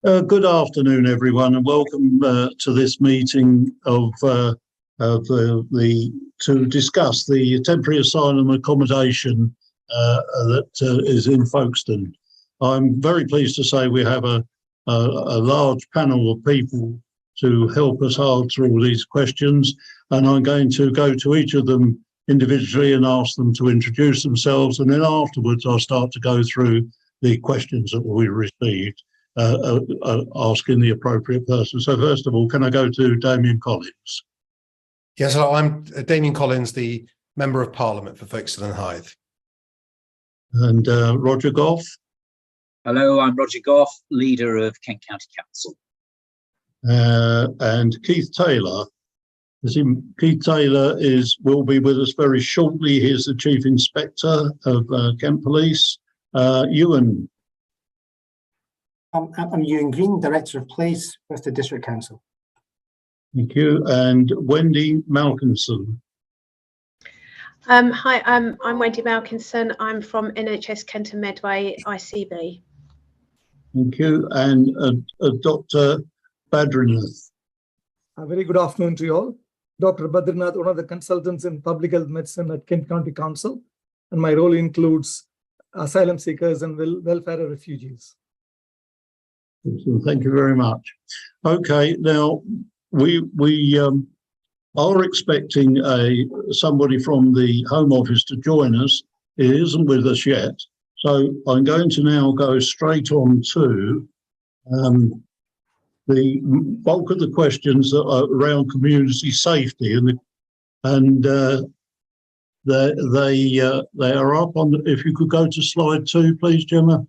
Good afternoon, everyone, and welcome to this meeting to discuss the temporary asylum accommodation that is in Folkestone. I'm very pleased to say we have a large panel of people to help us answer all these questions, and I'm going to go to each of them individually and ask them to introduce themselves, and then afterwards I'll start to go through the questions that we received. Asking the appropriate person. So first of all, can I go to Damien Collins? Yes, hello, I'm Damien Collins, the Member of Parliament for Folkestone and Hythe. And Roger Goff? Hello, I'm Roger Goff, Leader of Kent County Council. And Keith Taylor. Keith Taylor will be with us very shortly. He's the Chief Inspector of Kent Police. Ewan? I'm Ewan Green, Director of Police with the District Council. Thank you. And Wendy Malkinson. Hi, I'm Wendy Malkinson. I'm from NHS Kent and Medway, ICB. Thank you. And Dr. Badrinath. A very good afternoon to you all. Dr. Badrinath, one of the consultants in public health medicine at Kent County Council, and my role includes asylum seekers and welfare of refugees. Thank you very much. Okay, now we are expecting somebody from the Home Office to join us. It isn't with us yet, so I'm going to now go straight on to the bulk of the questions that are around community safety, and they are up on. If you could go to slide 2, please, Gemma.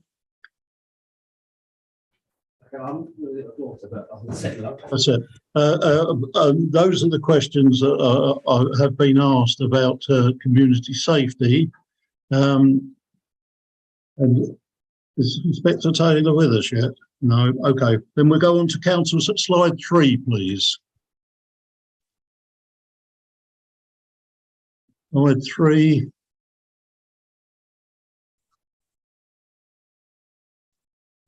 That's it. Those are the questions that have been asked about community safety. And is Inspector Taylor with us yet? No. Okay. Then we'll go on to councils at slide 3, please. Slide 3.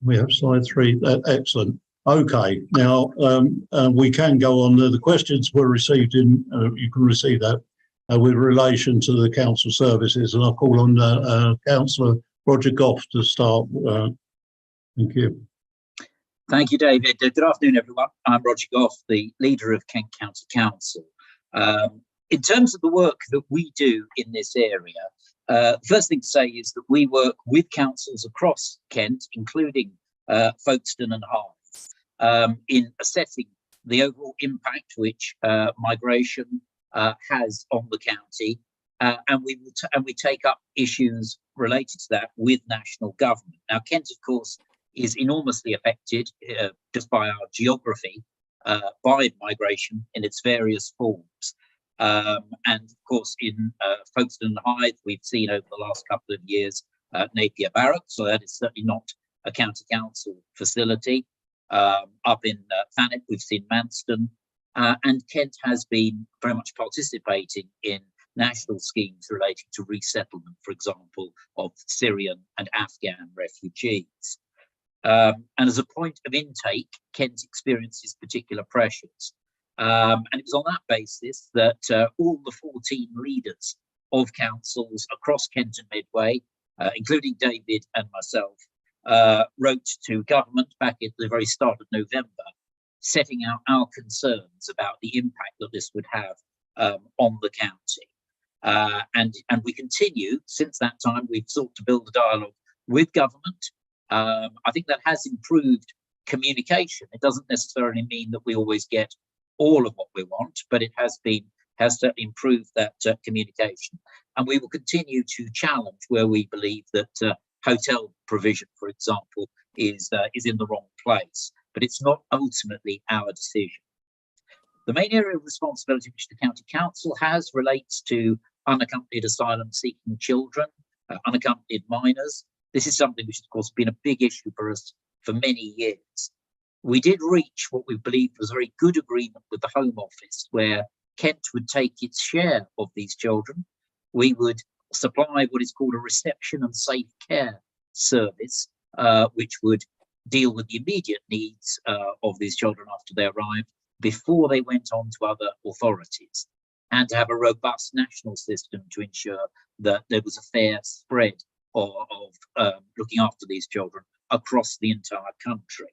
We have slide 3. Excellent. Okay. Now we can go on. The questions were received in. You can receive that with relation to the council services, and I'll call on Councillor Roger Goff to start. Thank you. Thank you, David. Good afternoon, everyone. I'm Roger Goff, the Leader of Kent County Council. In terms of the work that we do in this area, the first thing to say is that we work with councils across Kent, including Folkestone and Hythe, in assessing the overall impact which migration has on the county, and we take up issues related to that with national government. Now, Kent, of course, is enormously affected just by our geography by migration in its various forms. And of course, in Folkestone and Hythe, we've seen over the last couple of years Napier Barracks, so that is certainly not a county council facility. Up in Thanet, we've seen Manston, and Kent has been very much participating in national schemes relating to resettlement, for example, of Syrian and Afghan refugees. And as a point of intake, Kent experiences particular pressures. And it was on that basis that all the 14 leaders of councils across Kent and Medway, including David and myself, wrote to government back at the very start of November, setting out our concerns about the impact that this would have on the county. And we continue, since that time, we've sought to build a dialogue with government. I think that has improved communication. It doesn't necessarily mean that we always get all of what we want, but it has certainly improved that communication. And we will continue to challenge where we believe that hotel provision, for example, is in the wrong place, but it's not ultimately our decision. The main area of responsibility which the County Council has relates to unaccompanied asylum-seeking children, unaccompanied minors. This is something which has, of course, been a big issue for us for many years. We did reach what we believed was a very good agreement with the Home Office, where Kent would take its share of these children. We would supply what is called a reception and safe care service, which would deal with the immediate needs of these children after they arrived before they went on to other authorities, and to have a robust national system to ensure that there was a fair spread of looking after these children across the entire country.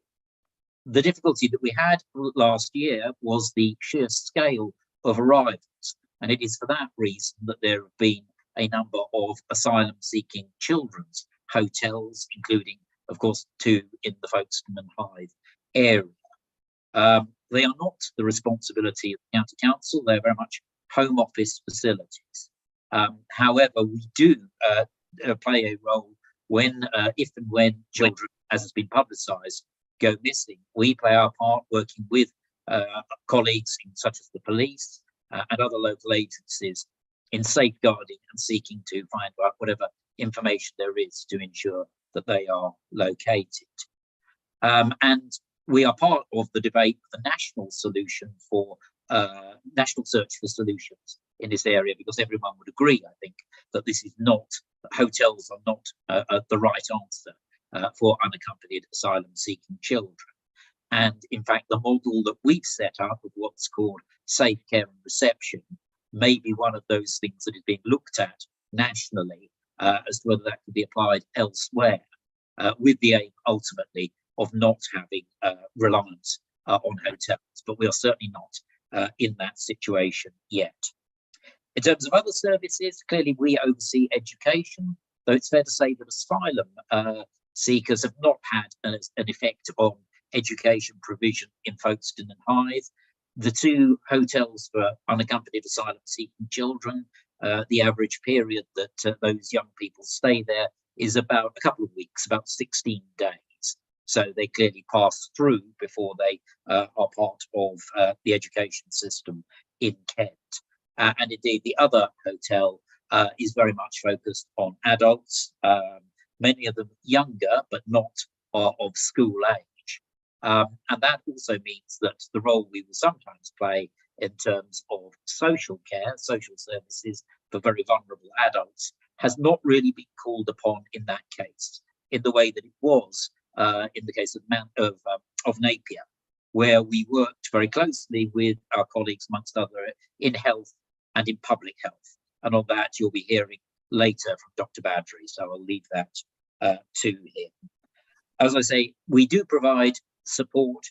The difficulty that we had last year was the sheer scale of arrivals, and it is for that reason that there have been a number of asylum-seeking children's hotels, including, of course, 2 in the Folkestone and Hythe area. They are not the responsibility of the County Council. They're very much Home Office facilities. However, we do play a role when, if and when children, as has been publicised, go missing. We play our part working with colleagues such as the police and other local agencies in safeguarding and seeking to find out whatever information there is to ensure that they are located. And we are part of the debate for the national solution for national search for solutions in this area, because everyone would agree, I think, that this is not, hotels are not the right answer for unaccompanied asylum-seeking children. And in fact, the model that we've set up of what's called safe care and reception may be one of those things that is being looked at nationally as to whether that could be applied elsewhere, with the aim ultimately of not having reliance on hotels. But we are certainly not in that situation yet. In terms of other services, clearly we oversee education, though it's fair to say that asylum seekers have not had an effect on education provision in Folkestone and Hythe. The 2 hotels for unaccompanied asylum-seeking children, the average period that those young people stay there is about a couple of weeks, about 16 days. So they clearly pass through before they are part of the education system in Kent. And indeed, the other hotel is very much focused on adults, many of them younger, but not of school age. And that also means that the role we will sometimes play in terms of social care, social services for very vulnerable adults, has not really been called upon in that case, in the way that it was in the case of Napier, where we worked very closely with our colleagues, amongst other, in health and in public health. And on that, you'll be hearing later from Dr. Badri, so I'll leave that to him. As I say, we do provide support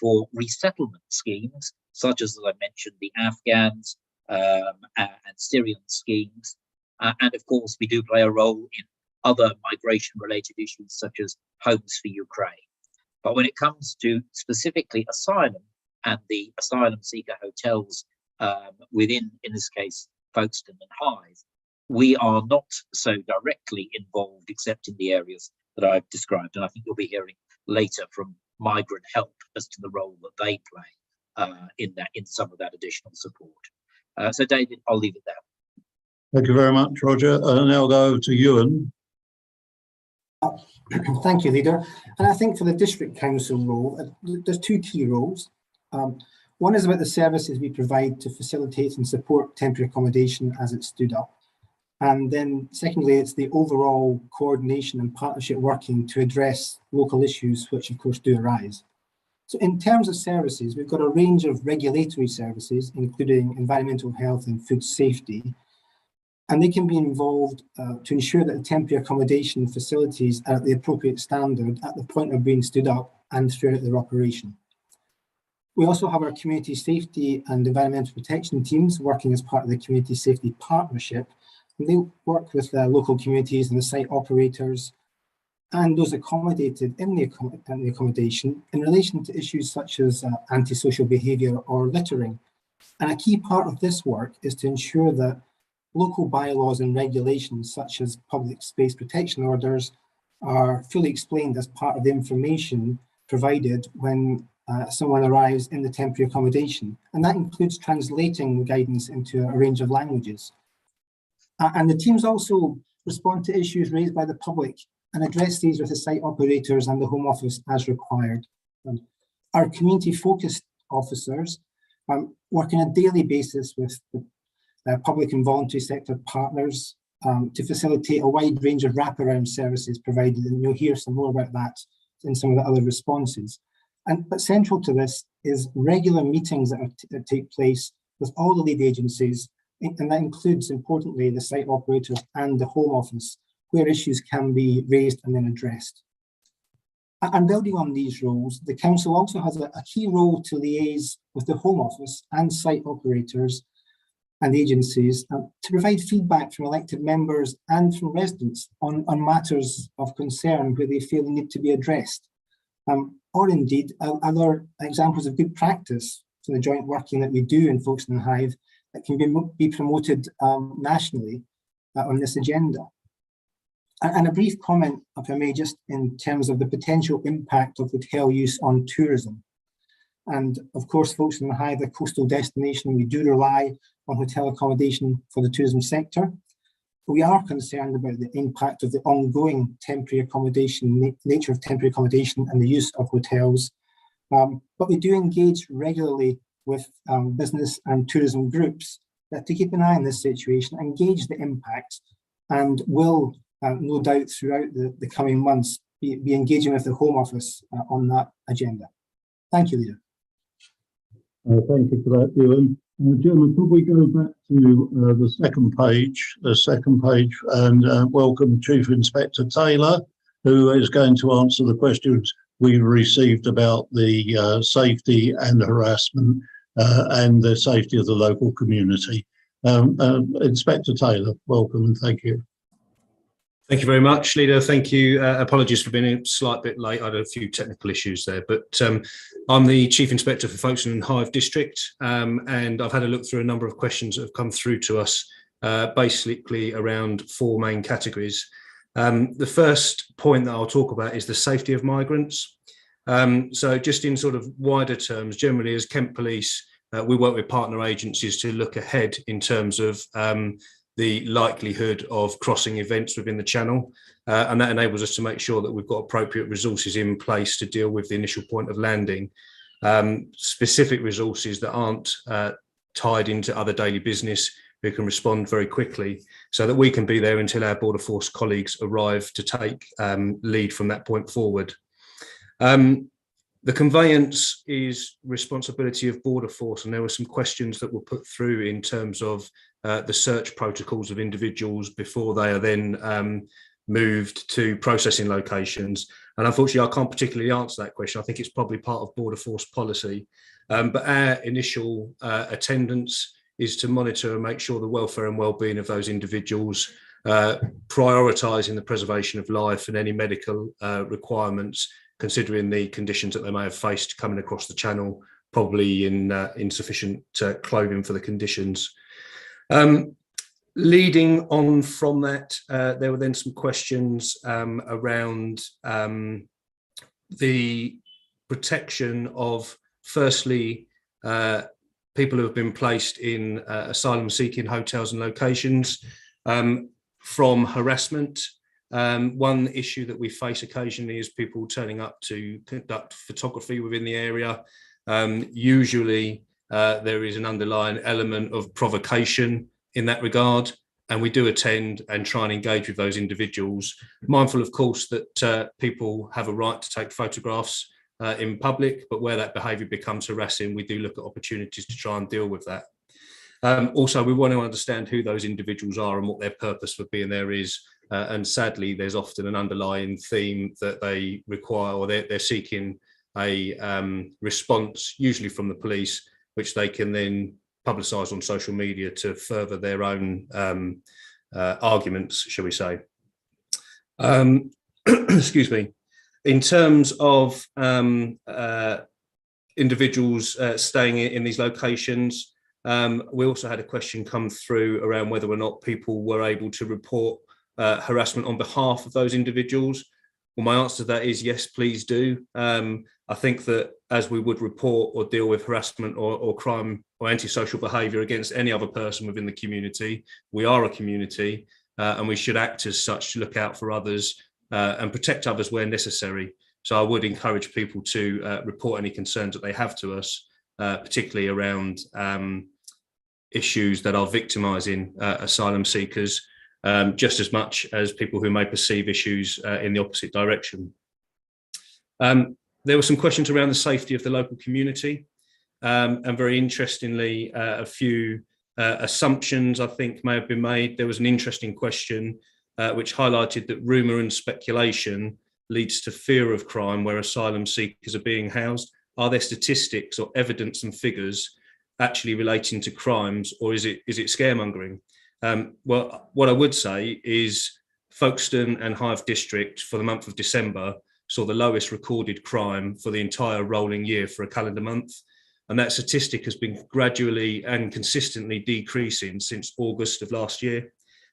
for resettlement schemes, such as I mentioned, the Afghans and Syrian schemes. And of course, we do play a role in other migration-related issues, such as Homes for Ukraine. But when it comes to specifically asylum and the asylum seeker hotels within, in this case, Folkestone and Hythe, we are not so directly involved, except in the areas that I've described. And I think you'll be hearing later from Migrant Help as to the role that they play in some of that additional support. So David, I'll leave it there. Thank you very much, Roger. Now I'll go to Ewan. Thank you, Leader. And I think for the District Council role, there's 2 key roles. One is about the services we provide to facilitate and support temporary accommodation as it stood up. And then secondly, it's the overall coordination and partnership working to address local issues, which of course do arise. So in terms of services, we've got a range of regulatory services, including environmental health and food safety, and they can be involved to ensure that the temporary accommodation facilities are at the appropriate standard at the point of being stood up and throughout their operation. We also have our community safety and environmental protection teams working as part of the community safety partnership. And they work with the local communities and the site operators and those accommodated in the accommodation in relation to issues such as antisocial behaviour or littering. And a key part of this work is to ensure that local bylaws and regulations such as public space protection orders are fully explained as part of the information provided when someone arrives in the temporary accommodation. And that includes translating guidance into a range of languages. And the teams also respond to issues raised by the public and address these with the site operators and the Home Office as required. Our community-focused officers work on a daily basis with the public and voluntary sector partners to facilitate a wide range of wraparound services provided, and you'll hear some more about that in some of the other responses. But central to this is regular meetings that take place with all the lead agencies, and that includes, importantly, the site operators and the Home Office, where issues can be raised and then addressed. And building on these roles, the Council also has a key role to liaise with the Home Office and site operators and agencies to provide feedback from elected members and from residents on matters of concern where they feel they need to be addressed. Or indeed, other examples of good practice for the joint working that we do in Folkestone and Hythe that can be promoted nationally on this agenda. And a brief comment, if I may, just in terms of the potential impact of hotel use on tourism. And of course, Folkestone and Hythe, a coastal destination, we do rely on hotel accommodation for the tourism sector. We are concerned about the impact of the ongoing temporary accommodation, nature of temporary accommodation and the use of hotels. But we do engage regularly with business and tourism groups to keep an eye on this situation, engage the impacts, and will no doubt throughout the coming months be engaging with the Home Office on that agenda. Thank you, Leader. Thank you for that, Ewan. Gemma, could we go back to the second page, and welcome Chief Inspector Taylor, who is going to answer the questions we received about the safety and harassment and the safety of the local community. Inspector Taylor, welcome and thank you. Thank you very much, Leader. Thank you. Apologies for being a slight bit late. I had a few technical issues there, but I'm the Chief Inspector for Folkestone and Hythe District, and I've had a look through a number of questions that have come through to us, basically around four main categories. The first point that I'll talk about is the safety of migrants. So just in sort of wider terms, generally as Kent Police, we work with partner agencies to look ahead in terms of the likelihood of crossing events within the channel, and that enables us to make sure that we've got appropriate resources in place to deal with the initial point of landing. Specific resources that aren't tied into other daily business, who can respond very quickly so that we can be there until our Border Force colleagues arrive to take lead from that point forward. The conveyance is responsibility of Border Force, and there were some questions that were put through in terms of the search protocols of individuals before they are then moved to processing locations. And unfortunately, I can't particularly answer that question. I think it's probably part of Border Force policy. But our initial attendance is to monitor and make sure the welfare and well-being of those individuals, prioritising the preservation of life and any medical requirements, considering the conditions that they may have faced coming across the channel, probably in insufficient clothing for the conditions. Leading on from that, there were then some questions around the protection of, firstly, people who have been placed in asylum seeking hotels and locations from harassment. One issue that we face occasionally is people turning up to conduct photography within the area. Usually there is an underlying element of provocation in that regard, and we do attend and try and engage with those individuals, mindful of course that people have a right to take photographs in public, but where that behaviour becomes harassing, we do look at opportunities to try and deal with that. Also, we want to understand who those individuals are and what their purpose for being there is. And sadly, there's often an underlying theme that they require, or they're seeking a response, usually from the police, which they can then publicise on social media to further their own arguments, shall we say. Excuse me. In terms of individuals staying in these locations, we also had a question come through around whether or not people were able to report harassment on behalf of those individuals. Well, my answer to that is yes, please do. I think that as we would report or deal with harassment or crime or antisocial behaviour against any other person within the community, we are a community and we should act as such to look out for others and protect others where necessary. So I would encourage people to report any concerns that they have to us, particularly around issues that are victimising asylum seekers, just as much as people who may perceive issues in the opposite direction. There were some questions around the safety of the local community, and very interestingly, a few assumptions I think may have been made. There was an interesting question which highlighted that rumour and speculation leads to fear of crime where asylum seekers are being housed. Are there statistics or evidence and figures actually relating to crimes, or is it scaremongering? Well, what I would say is Folkestone and Hive District for the month of December saw the lowest recorded crime for the entire rolling year for a calendar month. And that statistic has been gradually and consistently decreasing since August of last year.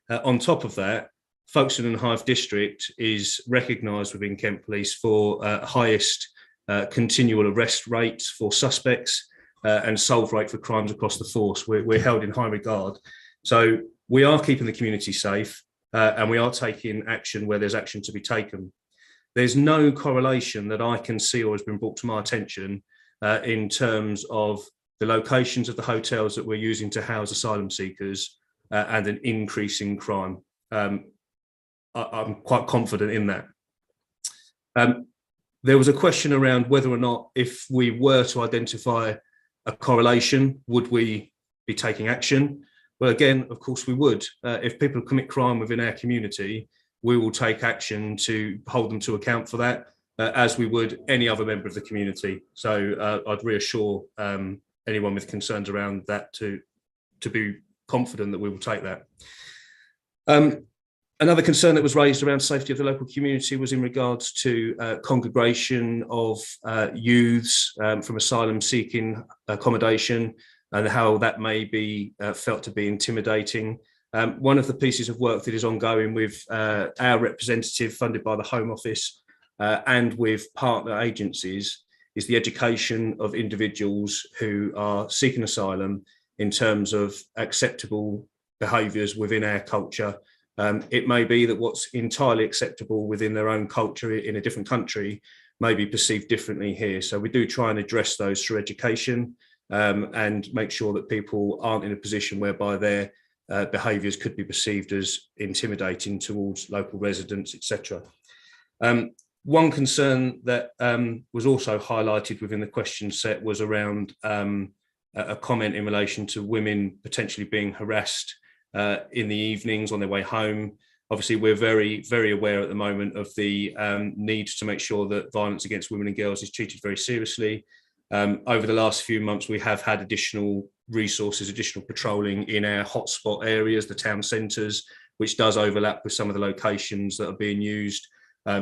On top of that, Folkestone and Hive District is recognised within Kent Police for highest continual arrest rates for suspects and solve rate for crimes across the force. We're held in high regard. So we are keeping the community safe and we are taking action where there's action to be taken. There's no correlation that I can see or has been brought to my attention in terms of the locations of the hotels that we're using to house asylum seekers and an increase in crime. I'm quite confident in that. There was a question around whether or not, if we were to identify a correlation, would we be taking action? Well, again, of course we would. If people commit crime within our community, we will take action to hold them to account for that, as we would any other member of the community. So I'd reassure anyone with concerns around that to be confident that we will take that. Another concern that was raised around safety of the local community was in regards to congregation of youths from asylum seeking accommodation and how that may be felt to be intimidating. One of the pieces of work that is ongoing with our representative funded by the Home Office and with partner agencies is the education of individuals who are seeking asylum in terms of acceptable behaviours within our culture. It may be that what's entirely acceptable within their own culture in a different country may be perceived differently here. So we do try and address those through education and make sure that people aren't in a position whereby their behaviours could be perceived as intimidating towards local residents, etc. One concern that was also highlighted within the question set was around a comment in relation to women potentially being harassed in the evenings on their way home. Obviously, we're very, very aware at the moment of the need to make sure that violence against women and girls is treated very seriously. Over the last few months, we have had additional resources, additional patrolling in our hotspot areas, the town centres, which does overlap with some of the locations that are being used.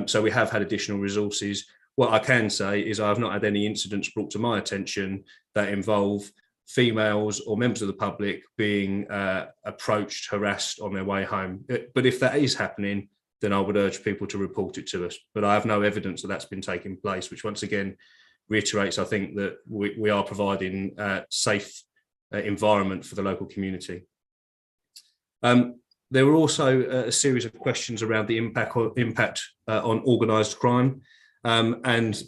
So we have had additional resources. What I can say is I have not had any incidents brought to my attention that involve females or members of the public being approached, harassed on their way home. But if that is happening, then I would urge people to report it to us. But I have no evidence that that's been taking place, which once again reiterates, I think, that we are providing a safe environment for the local community. There were also a series of questions around the impact on organised crime. And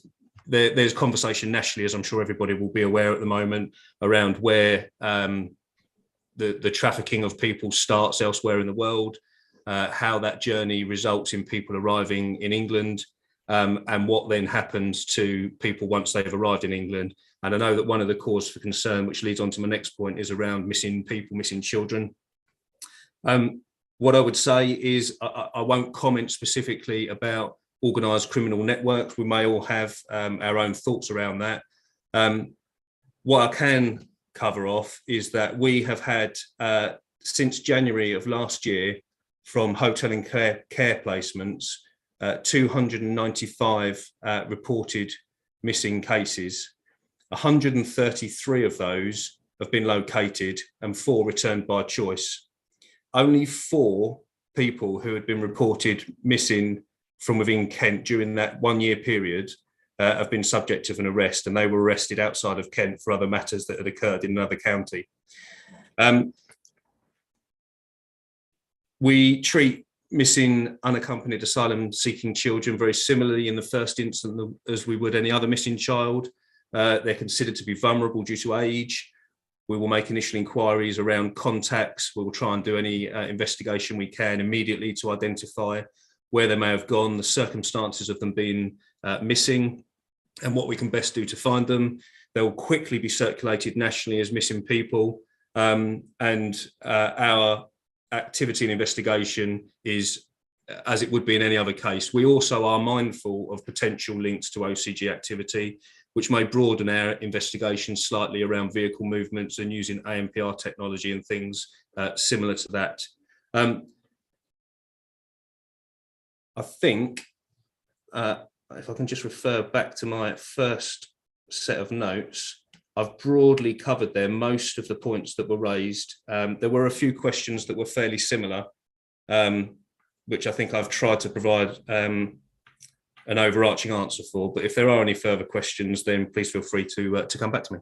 there's conversation nationally, as I'm sure everybody will be aware at the moment, around where the trafficking of people starts elsewhere in the world, how that journey results in people arriving in England, and what then happens to people once they've arrived in England. And I know that one of the causes for concern, which leads on to my next point, is around missing people, missing children. What I would say is I won't comment specifically about organised criminal networks. We may all have our own thoughts around that. What I can cover off is that we have had, since January of last year, from hotel and care placements, 295 reported missing cases. 133 of those have been located and 4 returned by choice. Only 4 people who had been reported missing from within Kent during that 1 year period have been subject of an arrest, and they were arrested outside of Kent for other matters that had occurred in another county. We treat missing unaccompanied asylum seeking children very similarly in the first instance as we would any other missing child. They're considered to be vulnerable due to age. We will make initial inquiries around contacts. We will try and do any investigation we can immediately to identify where they may have gone, the circumstances of them being missing. and what we can best do to find them. They will quickly be circulated nationally as missing people, and our activity and investigation is as it would be in any other case. We also are mindful of potential links to OCG activity, which may broaden our investigation slightly around vehicle movements and using ANPR technology and things similar to that. I think, if I can just refer back to my first set of notes, I've broadly covered there most of the points that were raised. There were a few questions that were fairly similar, which I think I've tried to provide an overarching answer for. But if there are any further questions, then please feel free to come back to me.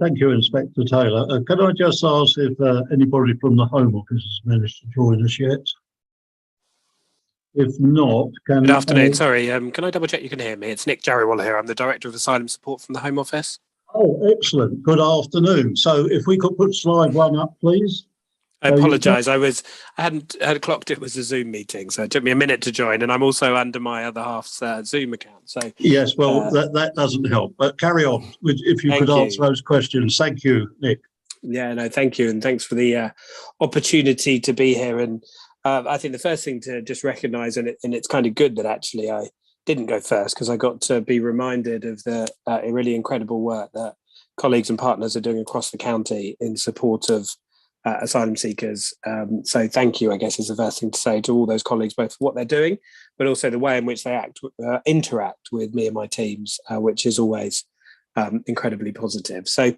Thank you, Inspector Taylor. Can I just ask if anybody from the Home Office has managed to join us yet? If not, can... Good afternoon. Sorry, can I double check you can hear me? It's Nick Jarrywall here. I'm the Director of Asylum Support from the Home Office. Oh, excellent. Good afternoon. So if we could put slide 1 up, please. I apologise. I hadn't clocked it was a Zoom meeting, so it took me a minute to join, and I'm also under my other half's Zoom account. So yes, well, that doesn't help. But carry on if you could answer those questions. Thank you, Nick. Yeah, no, thank you, and thanks for the opportunity to be here. And I think the first thing to just recognise, and it's kind of good that actually I didn't go first, because I got to be reminded of the really incredible work that colleagues and partners are doing across the county in support of asylum seekers. So thank you, I guess, is the first thing to say to all those colleagues, both for what they're doing, but also the way in which they interact with me and my teams, which is always incredibly positive. So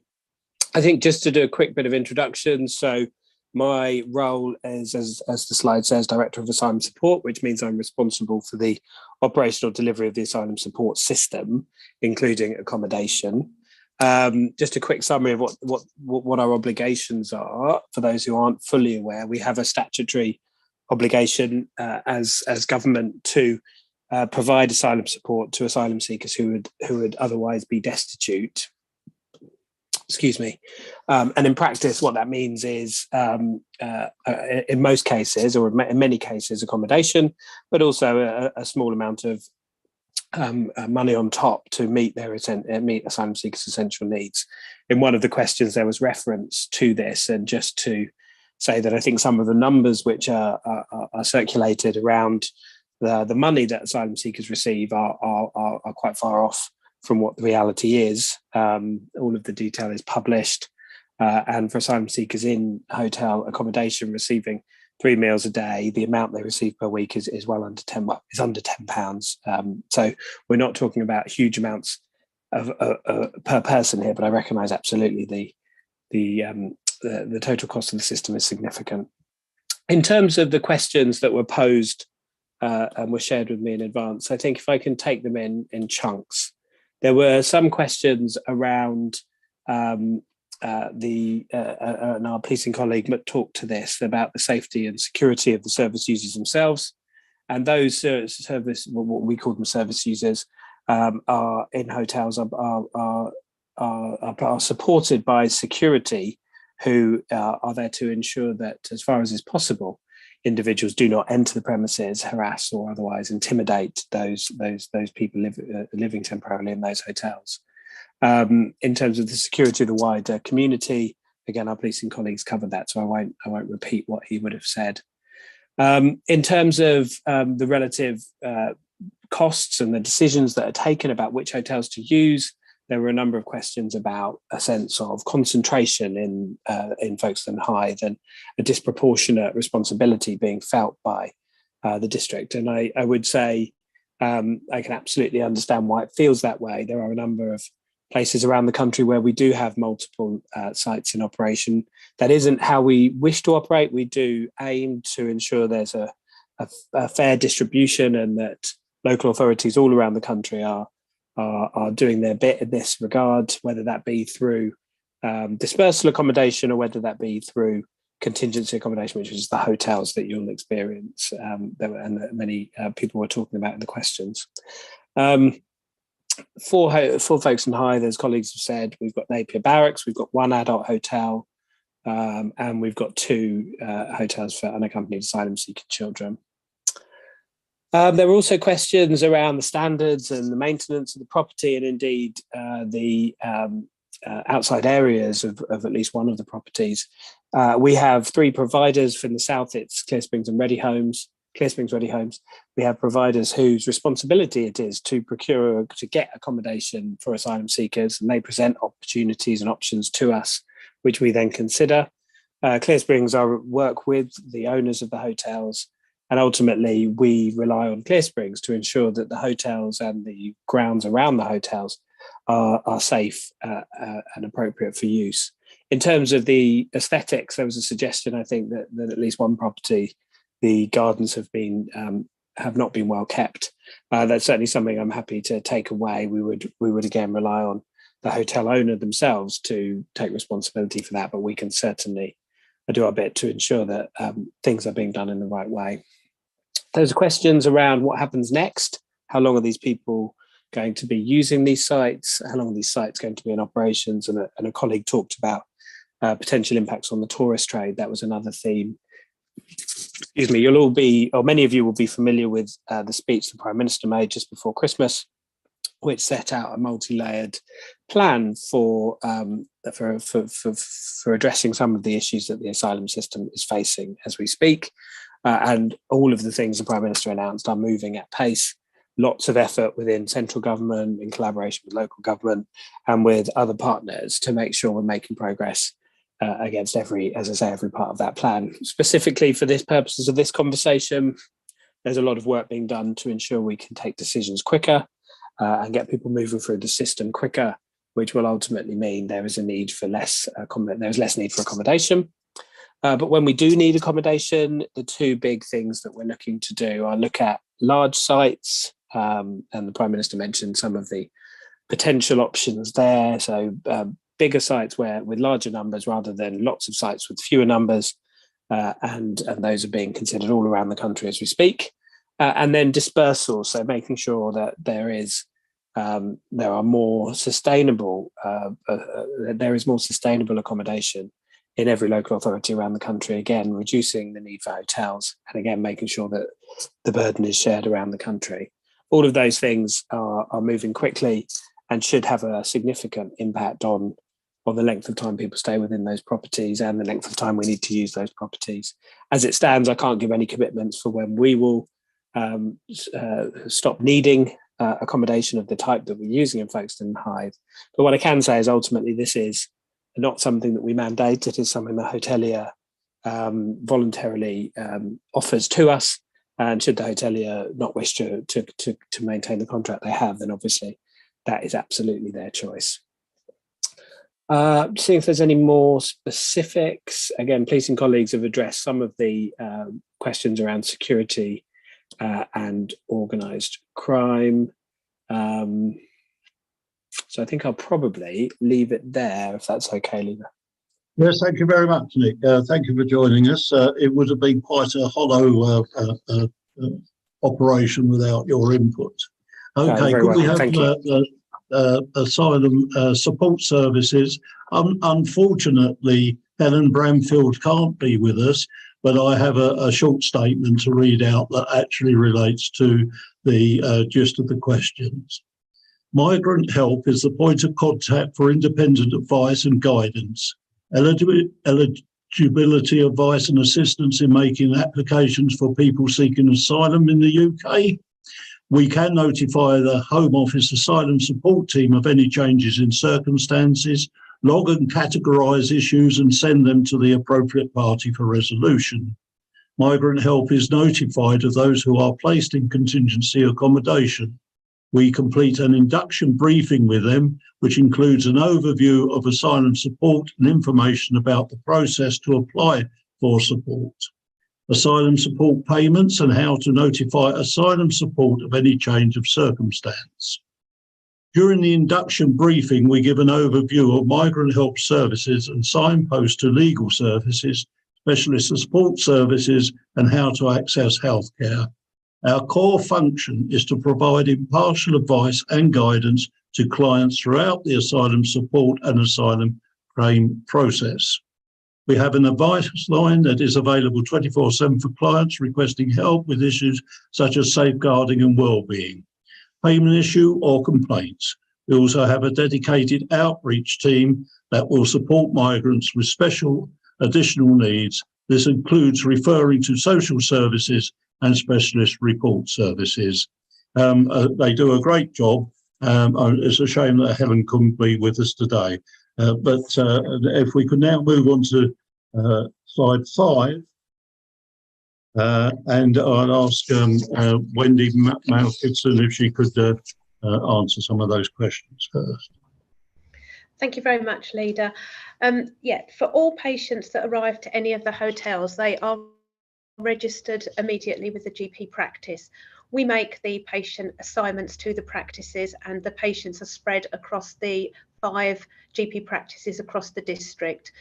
I think just to do a quick bit of introduction. So my role is, as the slide says, Director of Asylum Support, which means I'm responsible for the operational delivery of the asylum support system, including accommodation. Just a quick summary of what our obligations are for those who aren't fully aware. We have a statutory obligation as government to provide asylum support to asylum seekers who would otherwise be destitute. Excuse me. And in practice, what that means is, in most cases, or in many cases, accommodation, but also a small amount of money on top to meet asylum seekers' essential needs. In one of the questions, there was reference to this, and just to say that I think some of the numbers which are circulated around the money that asylum seekers receive are quite far off from what the reality is. All of the detail is published, and for asylum seekers in hotel accommodation receiving 3 meals a day, the amount they receive per week is well under under £10. So we're not talking about huge amounts of per person here, but I recognise absolutely the total cost of the system is significant. In terms of the questions that were posed and were shared with me in advance, I think if I can take them in chunks. There were some questions around and our policing colleague talked to this about the safety and security of the service users themselves, and those service, what we call them service users, are in hotels are supported by security, who are there to ensure that, as far as is possible, individuals do not enter the premises, harass or otherwise intimidate those people living temporarily in those hotels. In terms of the security of the wider community, again, our policing colleagues covered that, so I won't repeat what he would have said. In terms of the relative costs and the decisions that are taken about which hotels to use, there were a number of questions about a sense of concentration in Folkestone Hythe and a disproportionate responsibility being felt by the district. And I would say I can absolutely understand why it feels that way. There are a number of places around the country where we do have multiple sites in operation. That isn't how we wish to operate. We do aim to ensure there's a fair distribution, and that local authorities all around the country are doing their bit in this regard, whether that be through dispersal accommodation or whether that be through contingency accommodation, which is the hotels that you'll experience, and that many people were talking about in the questions. For Folkestone Hythe, as colleagues have said, we've got Napier Barracks, we've got 1 adult hotel, and we've got 2 hotels for unaccompanied asylum seeking children. There were also questions around the standards and the maintenance of the property, and indeed the outside areas of at least one of the properties. We have 3 providers. From the south, it's Clear Springs and Ready Homes. Clear Springs Ready Homes. We have providers whose responsibility it is to get accommodation for asylum seekers, and they present opportunities and options to us, which we then consider. Clear Springs work with the owners of the hotels, and ultimately we rely on Clear Springs to ensure that the hotels and the grounds around the hotels are safe and appropriate for use. In terms of the aesthetics, there was a suggestion, I think, that at least one property, the gardens have not been well kept. That's certainly something I'm happy to take away. We would again rely on the hotel owner themselves to take responsibility for that, but we can certainly do our bit to ensure that things are being done in the right way. There's questions around what happens next. How long are these people going to be using these sites? How long are these sites going to be in operations? And a colleague talked about potential impacts on the tourist trade. That was another theme. Excuse me, you'll all be, or many of you will be familiar with the speech the Prime Minister made just before Christmas, which set out a multi-layered plan for addressing some of the issues that the asylum system is facing as we speak. And all of the things the Prime Minister announced are moving at pace. Lots of effort within central government, in collaboration with local government and with other partners to make sure we're making progress against every part of that plan. Specifically for this purposes of this conversation, there's a lot of work being done to ensure we can take decisions quicker and get people moving through the system quicker, which will ultimately mean there is a need for there's less need for accommodation. But when we do need accommodation, the 2 big things that we're looking to do are look at large sites, and the Prime Minister mentioned some of the potential options there. So bigger sites with larger numbers rather than lots of sites with fewer numbers, and those are being considered all around the country as we speak. And then dispersal, so making sure that there is more sustainable accommodation in every local authority around the country, again reducing the need for hotels, and again making sure that the burden is shared around the country. All of those things are moving quickly and should have a significant impact on the length of time people stay within those properties and the length of time we need to use those properties. As it stands, I can't give any commitments for when we will stop needing accommodation of the type that we're using in Folkestone and Hythe. But what I can say is ultimately this is not something that we mandate. It is something the hotelier voluntarily offers to us. And should the hotelier not wish to maintain the contract they have, then obviously that is absolutely their choice. Seeing if there's any more specifics. Again, policing colleagues have addressed some of the questions around security and organised crime. So I think I'll probably leave it there, if that's okay, Leader. Yes, thank you very much, Nick. Thank you for joining us. It would have been quite a hollow operation without your input. Okay, could we have asylum support services? Unfortunately, Helen Bramfield can't be with us, but I have a short statement to read out that actually relates to the gist of the questions. Migrant help is the point of contact for independent advice and guidance. Eligibility advice and assistance in making applications for people seeking asylum in the UK. We can notify the Home Office Asylum Support Team of any changes in circumstances, log and categorise issues and send them to the appropriate party for resolution. Migrant help is notified of those who are placed in contingency accommodation. We complete an induction briefing with them, which includes an overview of asylum support and information about the process to apply for support, asylum support payments and how to notify asylum support of any change of circumstance. During the induction briefing, we give an overview of migrant help services and signpost to legal services, specialist support services, and how to access healthcare. Our core function is to provide impartial advice and guidance to clients throughout the asylum support and asylum claim process. We have an advice line that is available 24/7 for clients requesting help with issues such as safeguarding and wellbeing, payment issue or complaints. We also have a dedicated outreach team that will support migrants with special additional needs. This includes referring to social services and specialist report services. They do a great job. It's a shame that Helen couldn't be with us today. But if we could now move on to slide 5, and I'll ask Wendy Malkinson if she could answer some of those questions first. Thank you very much, Leader. Yeah, for all patients that arrive to any of the hotels, they are registered immediately with the GP practice. We make the patient assignments to the practices, and the patients are spread across the 5 GP practices across the district.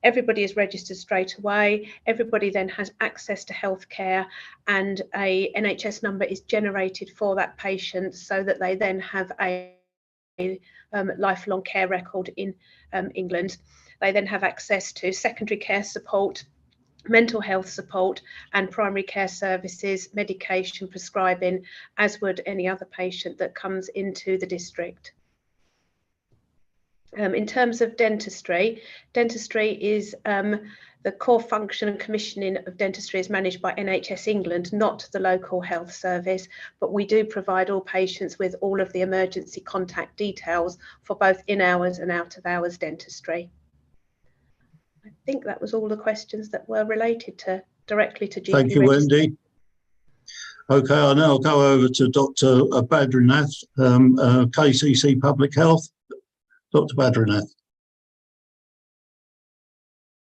Everybody is registered straight away. Everybody then has access to healthcare, and a NHS number is generated for that patient so that they then have a lifelong care record in England. They then have access to secondary care support, mental health support, and primary care services, medication prescribing, as would any other patient that comes into the district. In terms of dentistry, dentistry is the core function and commissioning of dentistry is managed by NHS England, not the local health service, but we do provide all patients with all of the emergency contact details for both in-hours and out-of-hours dentistry. I think that was all the questions that were related to directly to GP. Thank you, Wendy. Okay, I'll now go over to Dr. Badrinath, KCC Public Health. Dr. Badrinath.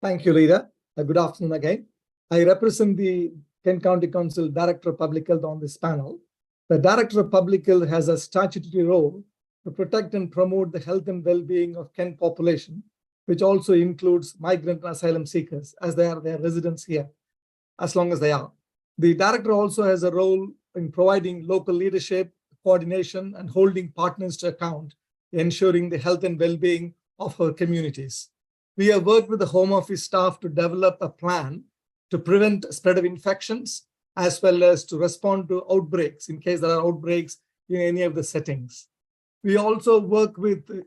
Thank you, Leader. Good afternoon again. I represent the Kent County Council Director of Public Health on this panel. The Director of Public Health has a statutory role to protect and promote the health and well-being of Kent population, which also includes migrant and asylum seekers, as they are their residents here, as long as they are. The Director also has a role in providing local leadership, coordination, and holding partners to account, ensuring the health and well-being of our communities. We have worked with the Home Office staff to develop a plan to prevent spread of infections, as well as to respond to outbreaks in case there are outbreaks in any of the settings. We also work with the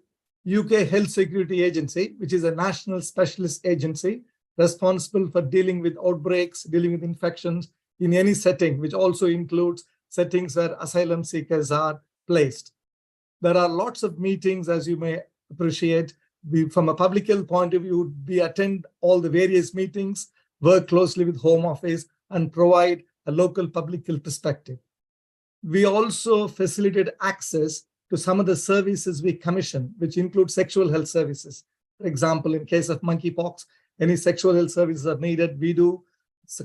UK Health Security Agency, which is a national specialist agency responsible for dealing with outbreaks, dealing with infections in any setting, which also includes settings where asylum seekers are placed. There are lots of meetings, as you may appreciate. From a public health point of view, we attend all the various meetings, work closely with Home Office, and provide a local public health perspective. We also facilitate access to some of the services we commission, which include sexual health services. For example, in case of monkeypox, any sexual health services are needed, we do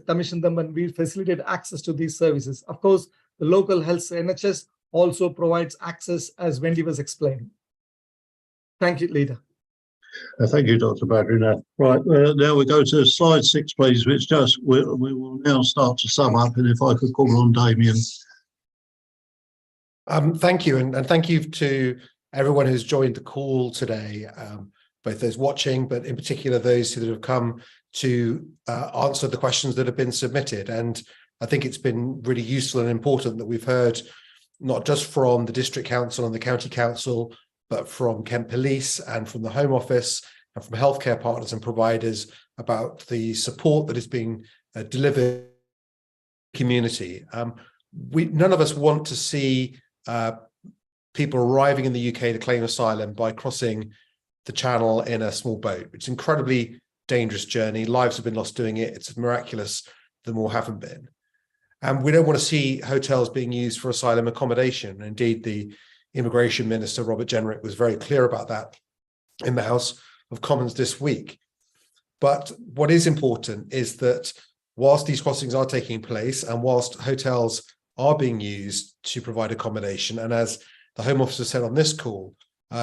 commission them and we facilitate access to these services. Of course, the local health NHS also provides access, as Wendy was explaining. Thank you, Leader. Thank you, Dr. Badrinath. Right, now we go to slide 6, please, which just we will now start to sum up, and if I could call on Damien. Thank you, and thank you to everyone who's joined the call today, both those watching, but in particular those who have come to answer the questions that have been submitted. And I think it's been really useful and important that we've heard not just from the District Council and the County Council, but from Kent Police and from the Home Office and from healthcare partners and providers about the support that is being delivered to the community. None of us want to see people arriving in the UK to claim asylum by crossing the channel in a small boat. It's an incredibly dangerous journey. Lives have been lost doing it. It's miraculous that more haven't been. And we don't want to see hotels being used for asylum accommodation. Indeed, the Immigration Minister, Robert Jenrick, was very clear about that in the House of Commons this week. But what is important is that whilst these crossings are taking place and whilst hotels are being used to provide accommodation, and as the Home Office has said on this call,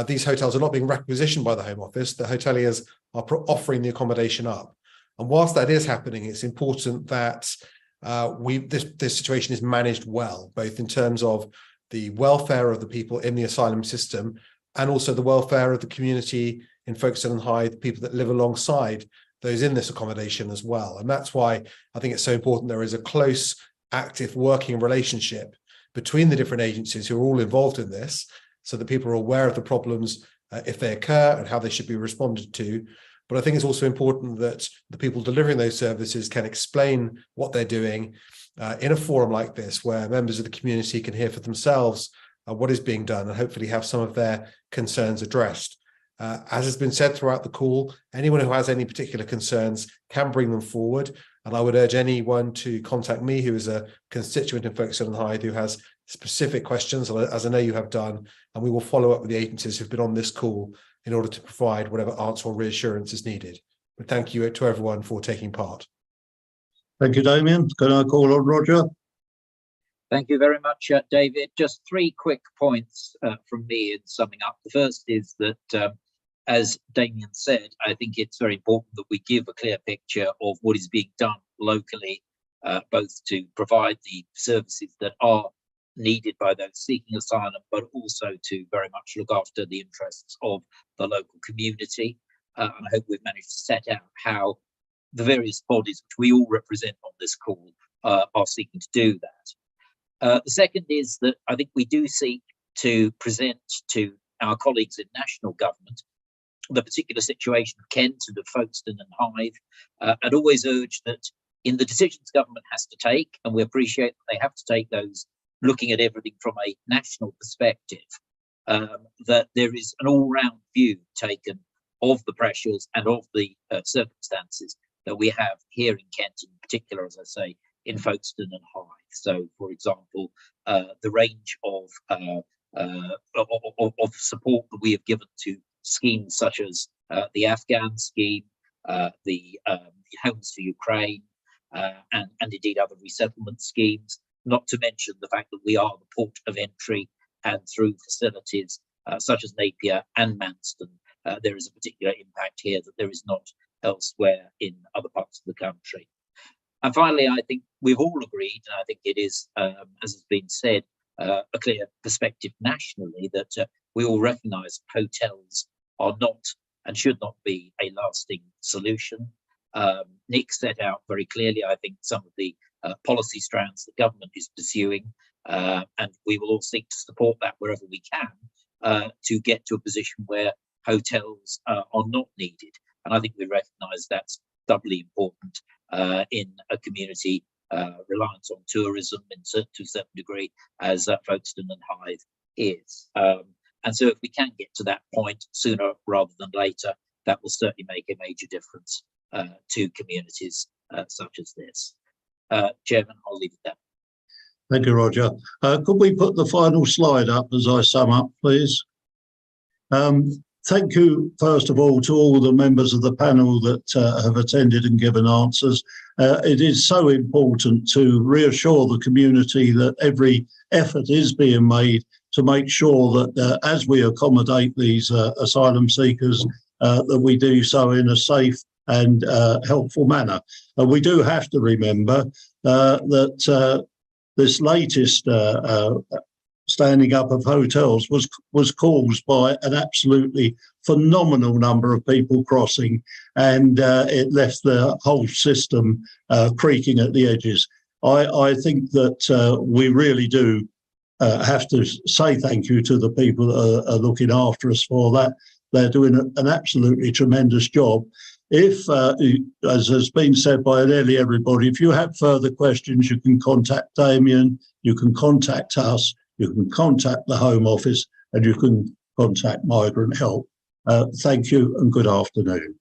these hotels are not being requisitioned by the Home Office. The hoteliers are offering the accommodation up. And whilst that is happening, it's important that this situation is managed well, both in terms of the welfare of the people in the asylum system and also the welfare of the community in Folkestone and Hythe people that live alongside those in this accommodation as well. And that's why I think it's so important there is a close, active working relationship between the different agencies who are all involved in this, so that people are aware of the problems if they occur and how they should be responded to. But I think it's also important that the people delivering those services can explain what they're doing in a forum like this, where members of the community can hear for themselves what is being done and hopefully have some of their concerns addressed. As has been said throughout the call, anyone who has any particular concerns can bring them forward. And I would urge anyone to contact me who is a constituent in Folkestone and Hythe who has specific questions, as I know you have done, and we will follow up with the agencies who've been on this call in order to provide whatever answer or reassurance is needed. But thank you to everyone for taking part. Thank you, Damien. Can I call on Roger? Thank you very much, David. Just 3 quick points from me in summing up. The first is that, as Damien said, I think it's very important that we give a clear picture of what is being done locally, both to provide the services that are needed by those seeking asylum, but also to very much look after the interests of the local community. And I hope we've managed to set out how the various bodies which we all represent on this call are seeking to do that. The second is that I think we do seek to present to our colleagues in national government the particular situation of Kent and of Folkestone and Hythe, and always urge that in the decisions government has to take, and we appreciate that they have to take those looking at everything from a national perspective, that there is an all-round view taken of the pressures and of the circumstances that we have here in Kent, in particular, as I say, in Folkestone and Hythe. So, for example, the range of support that we have given to schemes such as the Afghan scheme, the Homes for Ukraine, and indeed other resettlement schemes, not to mention the fact that we are the port of entry, and through facilities such as Napier and Manston, there is a particular impact here that there is not elsewhere in other parts of the country. And finally, I think we've all agreed, and I think it is, as has been said, a clear perspective nationally that we all recognise hotels are not and should not be a lasting solution. Nick set out very clearly, I think, some of the policy strands the government is pursuing, and we will all seek to support that wherever we can to get to a position where hotels are not needed. And I think we recognise that's doubly important in a community reliant on tourism to a certain degree, as Folkestone and Hythe is. And so if we can get to that point sooner rather than later, that will certainly make a major difference to communities such as this. Chairman, I'll leave it there. Thank you, Roger. Could we put the final slide up as I sum up, please? Thank you, first of all, to all the members of the panel that have attended and given answers. It is so important to reassure the community that every effort is being made to make sure that as we accommodate these asylum seekers, that we do so in a safe and helpful manner. And we do have to remember that this latest standing up of hotels was caused by an absolutely phenomenal number of people crossing, and it left the whole system creaking at the edges. I think that we really do have to say thank you to the people that are looking after us for that. They're doing an absolutely tremendous job. If, as has been said by nearly everybody, if you have further questions, you can contact Damien, you can contact us, you can contact the Home Office, and you can contact Migrant Help. Thank you and good afternoon.